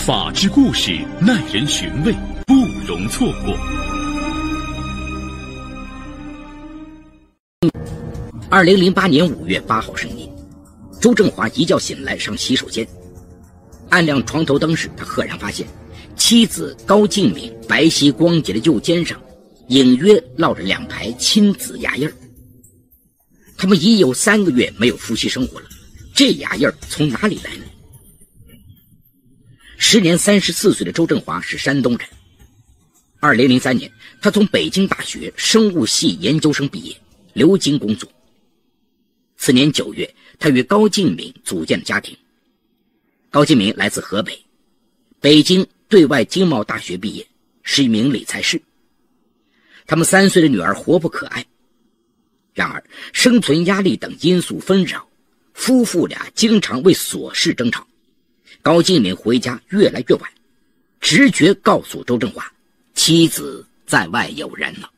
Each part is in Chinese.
法治故事耐人寻味，不容错过。2008年5月8号深夜，周振华一觉醒来上洗手间，按亮床头灯时，他赫然发现妻子高静敏白皙光洁的右肩上隐约烙着2排亲子牙印。他们已有3个月没有夫妻生活了，这牙印从哪里来呢？时年34岁的周振华是山东人。2003年，他从北京大学生物系研究生毕业，留京工作。次年9月，他与高静敏组建了家庭。高静敏来自河北，北京对外经贸大学毕业，是一名理财师。他们3岁的女儿活泼可爱。然而，生存压力等因素纷扰，夫妇俩经常为琐事争吵。高静敏回家越来越晚，直觉告诉周振华，妻子在外有人了。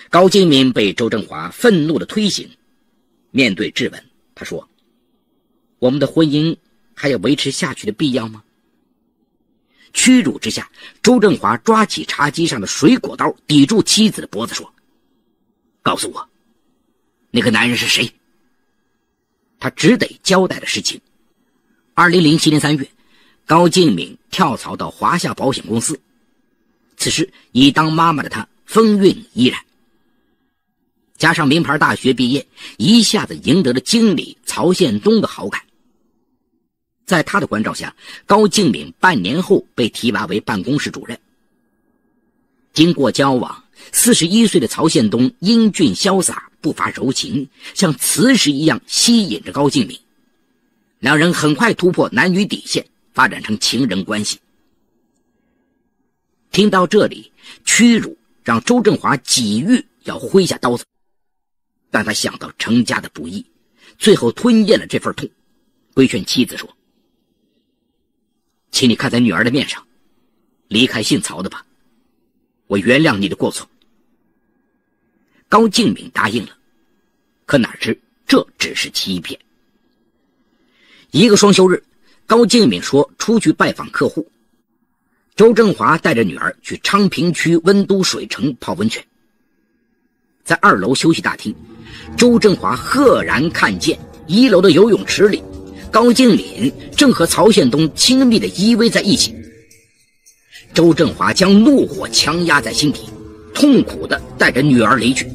高静敏被周振华愤怒地推醒，面对质问，他说：“我们的婚姻还有维持下去的必要吗？”屈辱之下，周振华抓起茶几上的水果刀，抵住妻子的脖子说：“告诉我，那个男人是谁？”他只得交代了实情。2007年3月，高静敏跳槽到华夏保险公司，此时已当妈妈的她风韵依然，加上名牌大学毕业，一下子赢得了经理曹宪东的好感。在他的关照下，高静敏半年后被提拔为办公室主任。经过交往，41岁的曹宪东英俊潇洒，不乏柔情，像磁石一样吸引着高静敏。两人很快突破男女底线，发展成情人关系。听到这里，屈辱让周振华几欲要挥下刀子，但他想到成家的不易，最后吞咽了这份痛，规劝妻子说：“请你看在女儿的面上，离开姓曹的吧，我原谅你的过错。”高静敏答应了，可哪知这只是欺骗。一个双休日，高静敏说出去拜访客户，周振华带着女儿去昌平区温都水城泡温泉。在2楼休息大厅，周振华赫然看见1楼的游泳池里，高静敏正和曹宪东亲密地依偎在一起。周振华将怒火强压在心底，痛苦地带着女儿离去。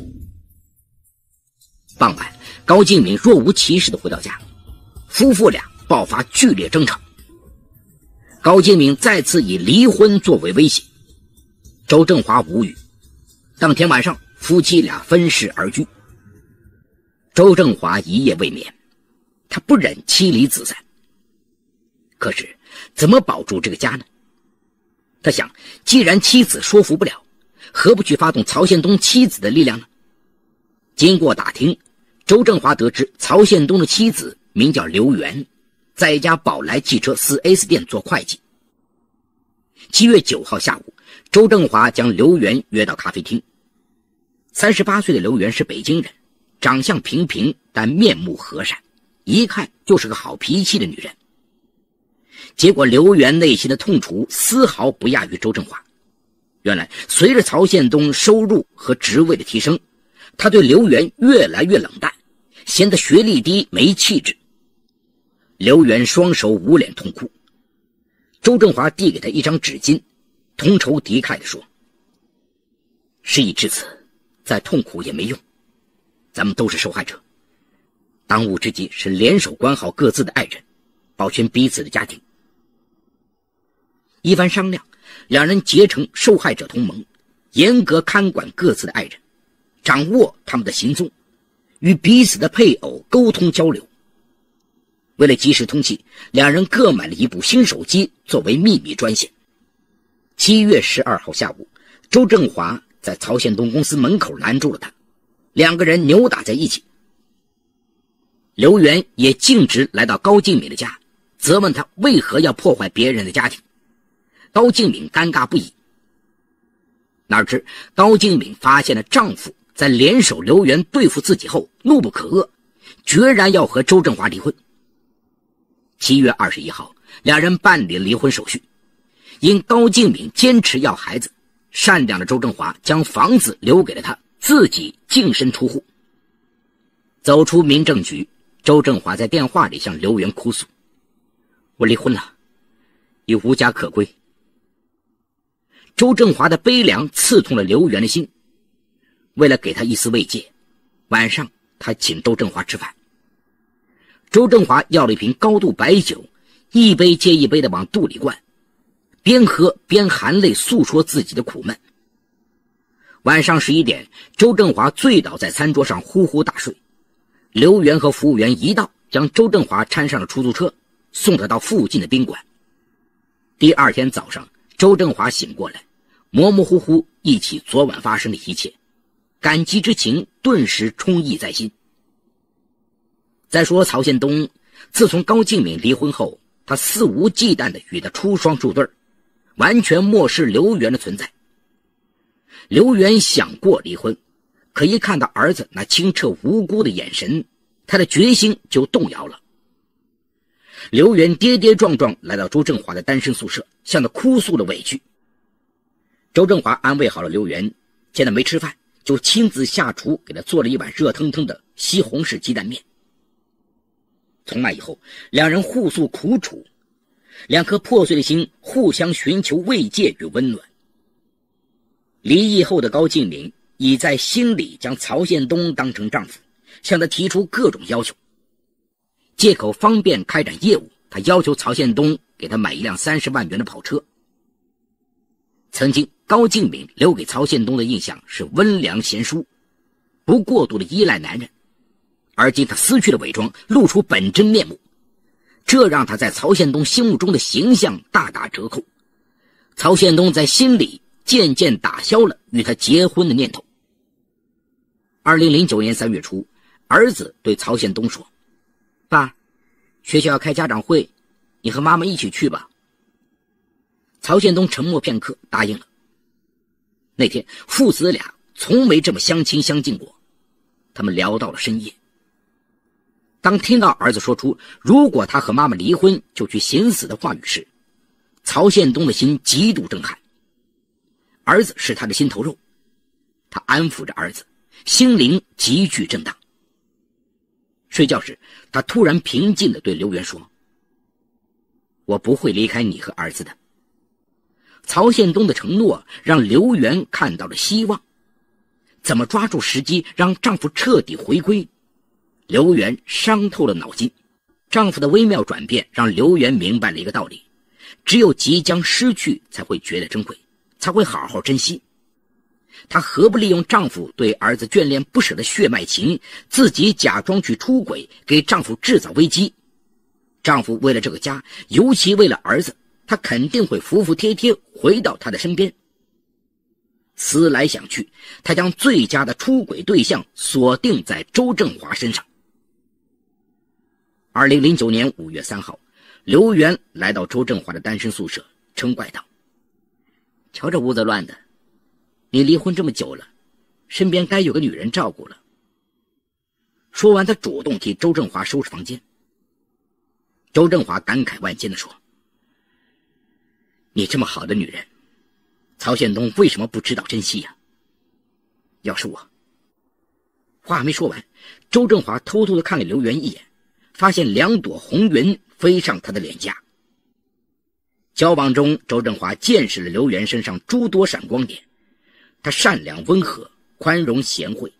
傍晚，高静敏若无其事地回到家，夫妇俩爆发剧烈争吵。高静敏再次以离婚作为威胁，周振华无语。当天晚上，夫妻俩分室而居。周振华一夜未眠，他不忍妻离子散。可是怎么保住这个家呢？他想，既然妻子说服不了，何不去发动曹宪东妻子的力量呢？经过打听，周振华得知曹宪东的妻子名叫刘媛，在一家宝来汽车 4S 店做会计。7月9号下午，周振华将刘媛约到咖啡厅。38岁的刘媛是北京人，长相平平，但面目和善，一看就是个好脾气的女人。结果刘媛内心的痛楚丝毫不亚于周振华。原来随着曹宪东收入和职位的提升，他对刘媛越来越冷淡，嫌他学历低没气质。刘媛双手捂脸痛哭，周振华递给他一张纸巾，同仇敌忾地说：“事已至此，再痛苦也没用，咱们都是受害者，当务之急是联手管好各自的爱人，保全彼此的家庭。”一番商量，两人结成受害者同盟，严格看管各自的爱人，掌握他们的行踪，与彼此的配偶沟通交流。为了及时通气，两人各买了一部新手机作为秘密专线。7月12号下午，周振华在曹宪东公司门口拦住了他，两个人扭打在一起。刘媛也径直来到高静敏的家，责问他为何要破坏别人的家庭。高静敏尴尬不已，哪知高静敏发现了丈夫在联手刘媛对付自己后，怒不可遏，决然要和周振华离婚。7月21号，两人办理了离婚手续。因高敬敏坚持要孩子，善良的周振华将房子留给了他，自己净身出户。走出民政局，周振华在电话里向刘源哭诉：我离婚了，已无家可归。周振华的悲凉刺痛了刘源的心，为了给他一丝慰藉，晚上他请周振华吃饭。周振华要了一瓶高度白酒，一杯接一杯的往肚里灌，边喝边含泪诉说自己的苦闷。晚上11点，周振华醉倒在餐桌上呼呼大睡。刘源和服务员一到，将周振华搀上了出租车，送他到附近的宾馆。第二天早上，周振华醒过来，模模糊糊忆起昨晚发生的一切，感激之情顿时充溢在心。再说曹宪东，自从高敬敏离婚后，他肆无忌惮地与他出双入对，完全漠视刘源的存在。刘源想过离婚，可一看到儿子那清澈无辜的眼神，他的决心就动摇了。刘源跌跌撞撞来到周振华的单身宿舍，向他哭诉了委屈。周振华安慰好了刘源，见他没吃饭，就亲自下厨给他做了一碗热腾腾的西红柿鸡蛋面。从那以后，两人互诉苦楚，两颗破碎的心互相寻求慰藉与温暖。离异后的高敬敏已在心里将曹宪东当成丈夫，向他提出各种要求。借口方便开展业务，他要求曹宪东给他买一辆30万元的跑车。曾经高敬敏留给曹宪东的印象是温良贤淑，不过度的依赖男人，而今他撕去了伪装，露出本真面目，这让他在曹宪东心目中的形象大打折扣。曹宪东在心里渐渐打消了与他结婚的念头。2009年3月初，儿子对曹宪东说：爸，学校要开家长会，你和妈妈一起去吧。曹宪东沉默片刻，答应了。那天父子俩从没这么相亲相近过，他们聊到了深夜。当听到儿子说出如果他和妈妈离婚就去寻死的话语时，曹宪东的心极度震撼。儿子是他的心头肉，他安抚着儿子，心灵急剧震荡。睡觉时，他突然平静地对刘源说：我不会离开你和儿子的。曹宪东的承诺让刘源看到了希望，怎么抓住时机让丈夫彻底回归？刘源伤透了脑筋。丈夫的微妙转变让刘源明白了一个道理：只有即将失去才会觉得珍贵，才会好好珍惜。她何不利用丈夫对儿子眷恋不舍的血脉情，自己假装去出轨，给丈夫制造危机。丈夫为了这个家，尤其为了儿子，他肯定会服服帖帖回到他的身边。思来想去，他将最佳的出轨对象锁定在周振华身上。2009年5月3号，刘源来到周振华的单身宿舍，嗔怪道：瞧这屋子乱的，你离婚这么久了，身边该有个女人照顾了。说完，他主动替周振华收拾房间。周振华感慨万千地说：你这么好的女人，曹宪东为什么不知道珍惜呀？要是我……话没说完，周振华偷偷地看了刘源一眼，发现2朵红云飞上他的脸颊。交往中，周振华见识了刘源身上诸多闪光点，他善良温和，宽容贤惠。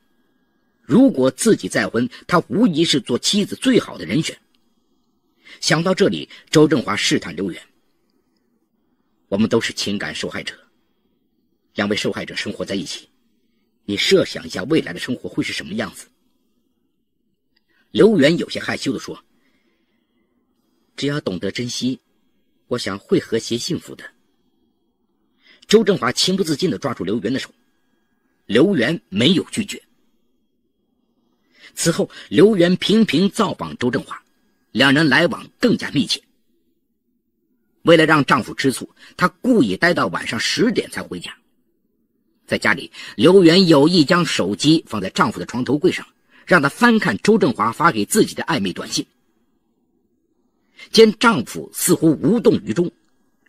如果自己再婚，他无疑是做妻子最好的人选。想到这里，周振华试探刘源：我们都是情感受害者，2位受害者生活在一起，你设想一下未来的生活会是什么样子？刘源有些害羞地说：只要懂得珍惜，我想会和谐幸福的。周振华情不自禁地抓住刘源的手，刘源没有拒绝。此后，刘源频频造访周振华，2人来往更加密切。为了让丈夫吃醋，她故意待到晚上10点才回家。在家里，刘源有意将手机放在丈夫的床头柜上，让他翻看周振华发给自己的暧昧短信。见丈夫似乎无动于衷，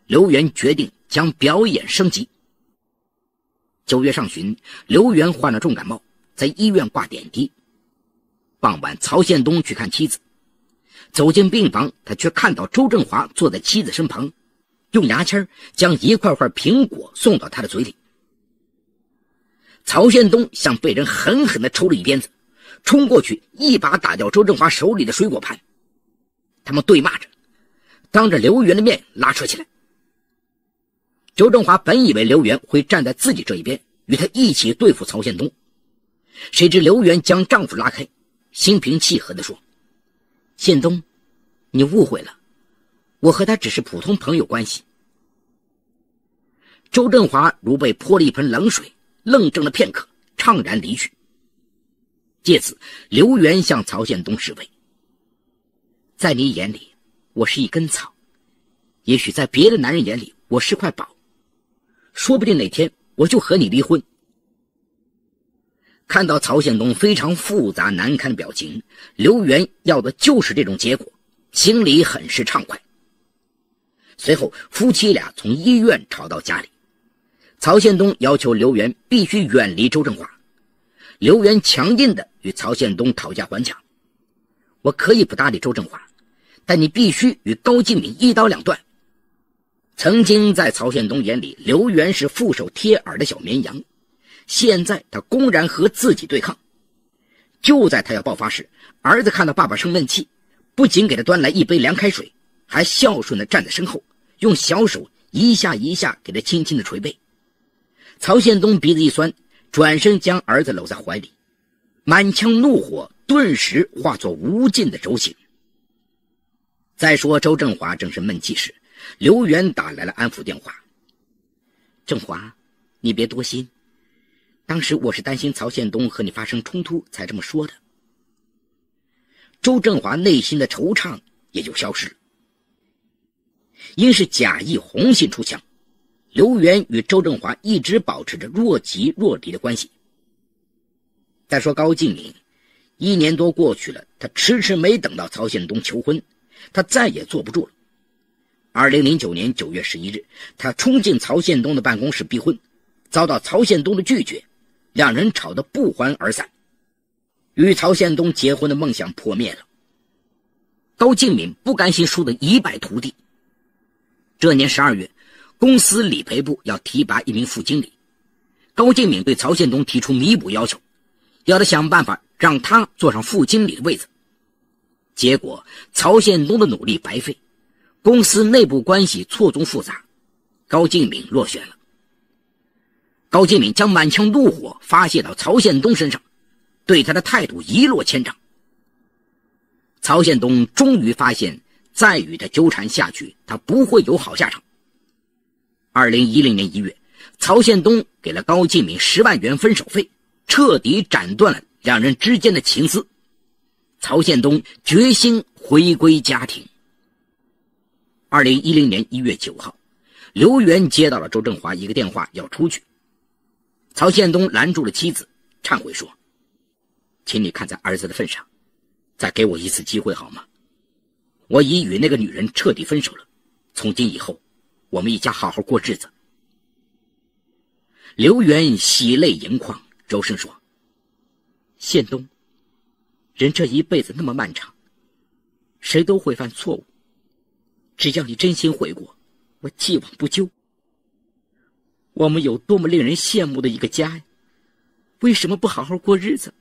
刘元决定将表演升级。9月上旬，刘元患了重感冒，在医院挂点滴。傍晚，曹宪东去看妻子，走进病房，他却看到周振华坐在妻子身旁，用牙签将一块块苹果送到他的嘴里。曹宪东像被人狠狠地抽了一鞭子，冲过去一把打掉周振华手里的水果盘。他们对骂着，当着刘元的面拉扯起来。周振华本以为刘元会站在自己这一边，与他一起对付曹宪东，谁知刘元将丈夫拉开，心平气和地说：宪东，你误会了，我和他只是普通朋友关系。周振华如被泼了一盆冷水，愣怔了片刻，怅然离去。借此，刘元向曹宪东示威：在你眼里我是一根草，也许在别的男人眼里我是块宝，说不定哪天我就和你离婚。看到曹宪东非常复杂难堪的表情，刘元要的就是这种结果，心里很是畅快。随后夫妻俩从医院吵到家里，曹宪东要求刘元必须远离周振华，刘元强硬地与曹宪东讨价还价：我可以不搭理周振华，但你必须与高进敏一刀两断。曾经在曹宪东眼里，刘元是俯首贴耳的小绵羊，现在他公然和自己对抗。就在他要爆发时，儿子看到爸爸生闷气，不仅给他端来一杯凉开水，还孝顺地站在身后，用小手一下一下给他轻轻地捶背。曹宪东鼻子一酸，转身将儿子搂在怀里，满腔怒火顿时化作无尽的柔情。再说周振华正是闷气时，刘元打来了安抚电话：振华，你别多心，当时我是担心曹宪东和你发生冲突才这么说的。周振华内心的惆怅也就消失了。因是贾谊红杏出墙，刘元与周振华一直保持着若即若离的关系。再说高进敏，1年多过去了，他迟迟没等到曹宪东求婚，他再也坐不住了。2009年9月11日，他冲进曹宪东的办公室逼婚，遭到曹宪东的拒绝，两人吵得不欢而散，与曹宪东结婚的梦想破灭了。高进敏不甘心输得一败涂地。这年12月，公司理赔部要提拔一名副经理，高进敏对曹宪东提出弥补要求，要他想办法让他坐上副经理的位子。结果曹宪东的努力白费，公司内部关系错综复杂，高进敏落选了。高进敏将满腔怒火发泄到曹宪东身上，对他的态度一落千丈。曹宪东终于发现，再与他纠缠下去，他不会有好下场。2010年1月，曹宪东给了高进敏10万元分手费，彻底斩断了两人之间的情丝。曹宪东决心回归家庭。2010年1月9号，刘元接到了周振华一个电话，要出去。曹宪东拦住了妻子，忏悔说：请你看在儿子的份上，再给我一次机会好吗？我已与那个女人彻底分手了，从今以后我们一家好好过日子。刘元喜泪盈眶，柔声说：宪东，人这一辈子那么漫长，谁都会犯错误，只要你真心悔过，我既往不咎。我们有多么令人羡慕的一个家呀，为什么不好好过日子？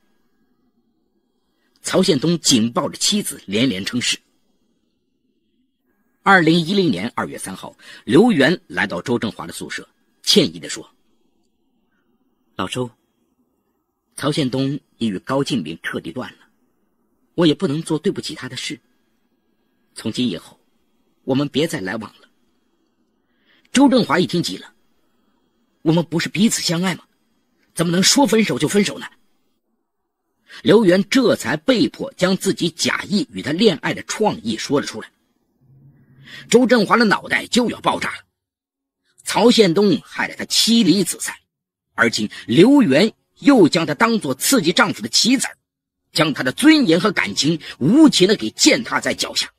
曹宪东紧抱着妻子连连称是。2010年2月3号，刘元来到周振华的宿舍，歉意地说：老周，曹宪东已与高进敏彻底断了，我也不能做对不起他的事，从今以后我们别再来往了。周振华一听急了：我们不是彼此相爱吗？怎么能说分手就分手呢？刘元这才被迫将自己假意与他恋爱的创意说了出来。周振华的脑袋就要爆炸了，曹宪东害得他妻离子散，而今刘元又将他当作刺激丈夫的棋子，将他的尊严和感情无情地给践踏在脚下。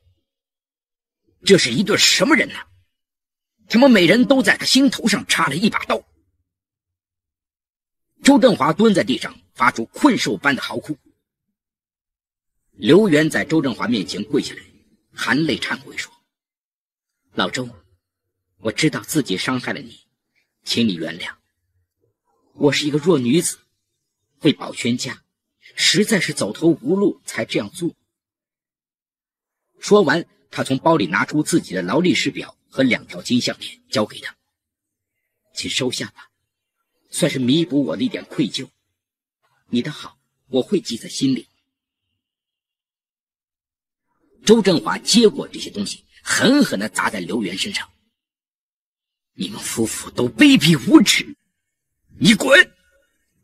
这是一对什么人呢？他们每人都在他心头上插了一把刀。周振华蹲在地上，发出困兽般的嚎哭。刘源在周振华面前跪下来，含泪忏悔说：老周，我知道自己伤害了你，请你原谅。我是一个弱女子，为保全家，实在是走投无路才这样做。说完，他从包里拿出自己的劳力士表和2条金项链交给他，请收下吧，算是弥补我的一点愧疚。你的好我会记在心里。周振华接过这些东西，狠狠地砸在刘源身上。你们夫妇都卑鄙无耻，你滚！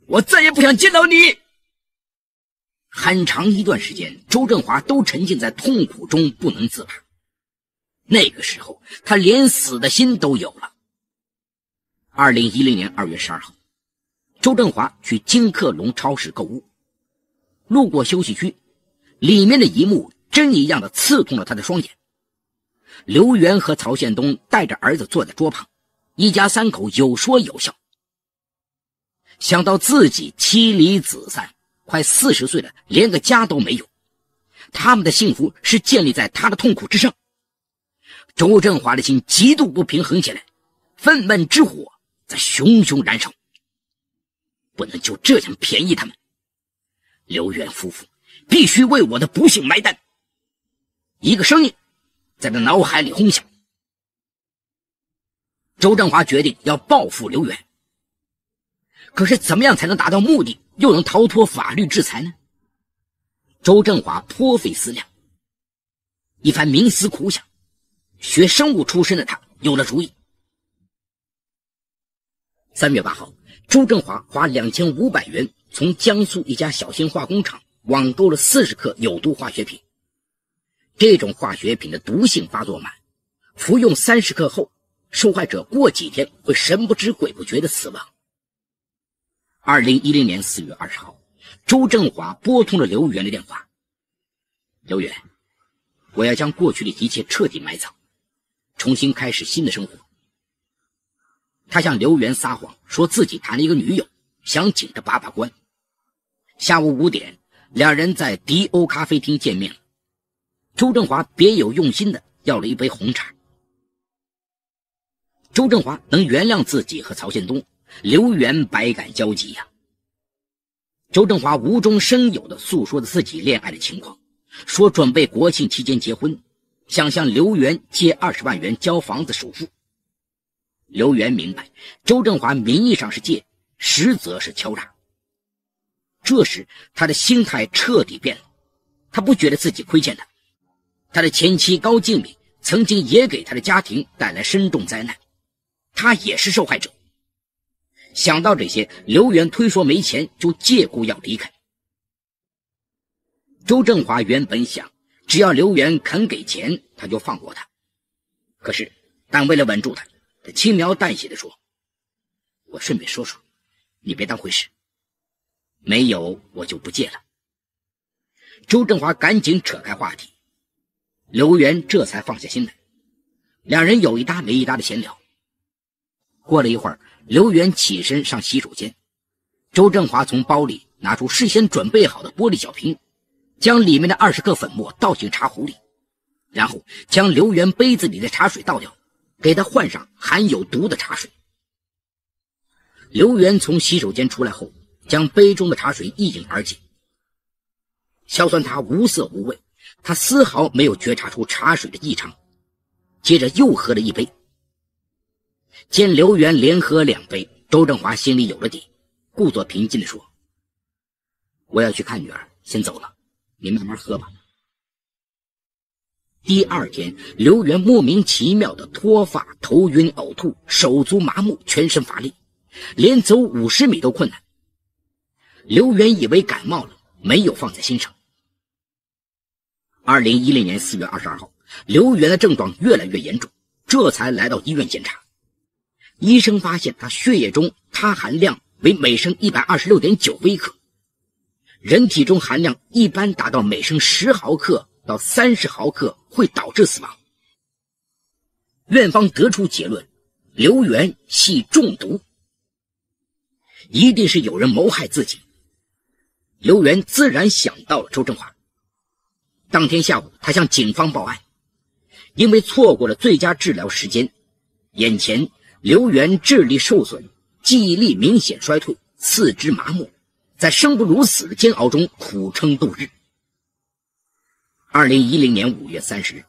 我再也不想见到你！很长一段时间，周振华都沉浸在痛苦中不能自拔。那个时候，他连死的心都有了。2010年2月12号，周振华去金客隆超市购物，路过休息区，里面的一幕针一样的刺痛了他的双眼。刘源和曹宪东带着儿子坐在桌旁，一家3口有说有笑。想到自己妻离子散，快40岁了，连个家都没有，他们的幸福是建立在他的痛苦之上。周振华的心极度不平衡起来，愤懑之火在熊熊燃烧。不能就这样便宜他们，刘源夫妇必须为我的不幸买单。一个声音在他脑海里轰响。周振华决定要报复刘源，可是怎么样才能达到目的，又能逃脱法律制裁呢？周振华颇费思量，一番冥思苦想，学生物出身的他有了主意。3月8号，周振华花2500元从江苏一家小型化工厂网购了40克有毒化学品。这种化学品的毒性发作慢，服用30克后，受害者过几天会神不知鬼不觉的死亡。2010年4月20号，周振华拨通了刘源的电话。刘源，我要将过去的一切彻底埋葬，重新开始新的生活。他向刘源撒谎，说自己谈了一个女友，想请他把把关。下午5点，两人在迪欧咖啡厅见面了。周振华别有用心的要了一杯红茶。周振华能原谅自己和曹宪东，刘源百感交集呀。周振华无中生有的诉说着自己恋爱的情况，说准备国庆期间结婚，想向刘源借20万元交房子首付。刘源明白周振华名义上是借，实则是敲诈。这时他的心态彻底变了，他不觉得自己亏欠他。他的前妻高静敏曾经也给他的家庭带来深重灾难，他也是受害者。想到这些，刘源推说没钱，就借故要离开。周振华原本想，只要刘源肯给钱，他就放过他。可是，但为了稳住他，他轻描淡写地说：“我顺便说说，你别当回事，没有我就不借了。”周振华赶紧扯开话题，刘源这才放下心来，两人有一搭没一搭的闲聊。过了一会儿，刘源起身上洗手间，周振华从包里拿出事先准备好的玻璃小瓶，将里面的20克粉末倒进茶壶里，然后将刘源杯子里的茶水倒掉，给他换上含有毒的茶水。刘源从洗手间出来后，将杯中的茶水一饮而尽。硝酸茶无色无味，他丝毫没有觉察出茶水的异常，接着又喝了一杯。见刘源连喝2杯，周振华心里有了底，故作平静地说：“我要去看女儿，先走了，你慢慢喝吧。”第2天，刘源莫名其妙的脱发、头晕、呕吐、手足麻木、全身乏力，连走50米都困难。刘源以为感冒了，没有放在心上。2010年4月22号，刘源的症状越来越严重，这才来到医院检查。医生发现他血液中铊含量为每升 126.9 微克，人体中含量一般达到每升10毫克到30毫克会导致死亡。院方得出结论，刘源系中毒，一定是有人谋害自己。刘源自然想到了周振华。当天下午，他向警方报案，因为错过了最佳治疗时间，眼前刘源智力受损，记忆力明显衰退，四肢麻木，在生不如死的煎熬中苦撑度日。2010年5月30日，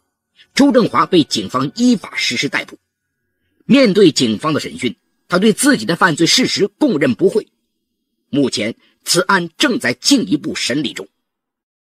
周振华被警方依法实施逮捕。面对警方的审讯，他对自己的犯罪事实供认不讳。目前此案正在进一步审理中。